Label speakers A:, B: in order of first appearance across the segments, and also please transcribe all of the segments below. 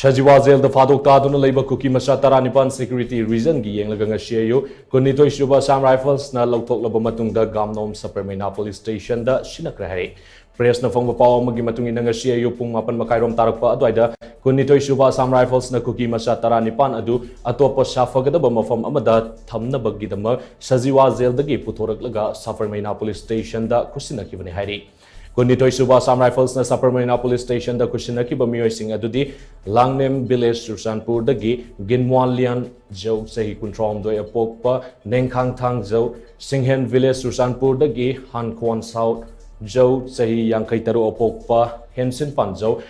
A: Shajiwa Jail the Fadok Taduna Labor Kuki Masatara Nipan Security Reason Gi Yang Shayo, Kunito Shuba Assam Rifles na Logtok Labomatung the Gamnom Sapermeina Police Station the Shinakrahari. Press na Fong Pao Magimatung in Shayo Pung Mapan Makairom Tarakpa Adwaida, Kunito Shuba Assam Rifles na Kuki Masatara Nipan Adu, Atopo Shafagadabama from Amada, Tamna Bagidama, Shajiwa Jail the Giputorak Laga, Sapermeina Police Station the Kusina Kivani Hari. Kunito Shuba Assam Rifles na Sapermeina Police Station da Kushinaki Bamioy Sing Adudi, Lhangnem Village Churachandpur dagi, Ginmuanlian Zou Sehi Kuntrom Doi Apokpa, Nengkhangthang Zou, Singhen Village Churachandpur dagi, Hangkhansuan Zou Sehi Yangkaitaru Apokpa, Hensinpau Zou,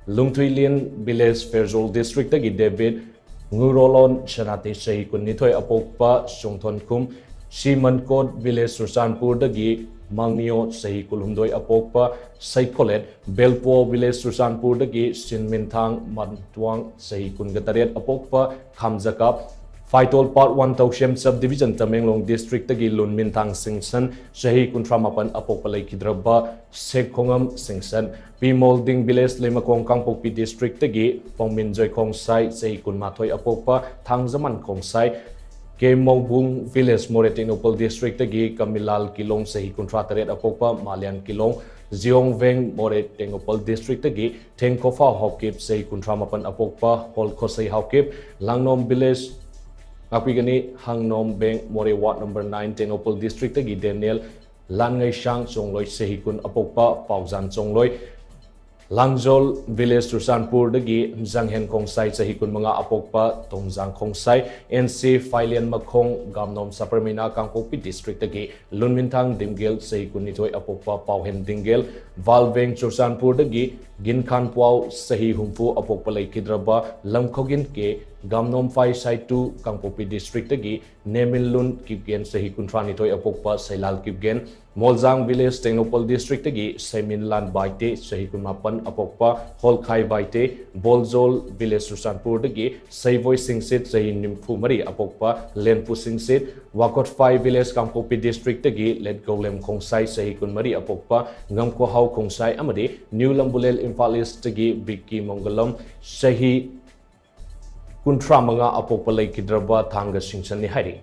A: Lungthuilien Village Pherzawl District dagi, David Ngurrolawn Sanate Sehi Kunitoy Apokpa, Sungthonkum, Munkot Village Churachandpur dagi, Mangmio Sehi Kulumdoi Apokpa, Saikolet, Belpuo Village Churachandpur dagi, Chinminthang Mantuang Sehi Kungatariat Apokpa, Khamjakap, Faitol Part 1 Taushem Subdivision Tamenglong District dagi, Lumminthang Singson, Sehi Kuntramapan Apokpa Laikidraba, Sekhongam Singson, Molding Village Lemakong Kangpokpi District dagi, Paominjoy Khongsai, Sehi Kunmathoy Apokpa, Thangjamang Khongsai, Ginmuanlian Village Moreh Tengnoupal District dagi, Kammilal Kilong Sehi Kuntrataret Apokpa, Malien Kilong, Veng Moreh Tengnoupal District dagi, Thengkhopao Haokip Sehi Kuntramapan Apokpa, Holkhosei Haokip, Lhangnom Village Hangnom Veng Moreh Ward number 9 Tengnoupal District dagi, Daniel Lalngaisang Chongloi Sehi Kun Apokpa, Paojang Chongloi, Lhangjol Village Churachandpur dagi, Janghen Khongsai Sehi Kun mga Apokpa, Tongjang Khongsai, Failian Makhong, Gamnom Sapermeina Police District dagi, Lumminthang Dimngel Sehi Kun nitoy Apokpa, Paohen Dimngel, Veng Churachandpur dagi, Ginmuanlian Zou Sehi Humpu Apokpa Laikidraba, Lamkhogin ke, Gamnom Sapermeina Police District dagi, Nemilun Kipgen Sehi Kuntra nitoy Apokpa, Sailal Kipgen, Paojang Village Tengnoupal District dagi, Seminlan Baite Sehi Kunmapan Apokpa, Holkhai Baite, Bolzol Village Churachandpur dagi, Saivoy Singsit Sehi Nimphumari Apokpa, Lenpu Singsit, Wakot Village Police District dagi, Lhangnom Khongsai Sehi Kunmari Apokpa, Thengkhopao Haokip amadi, New Lambulel Infalis dagi, Biki Mongolam Sehi Kuntra mga Apokpa Laikidraba Thanga Singson ni Hari.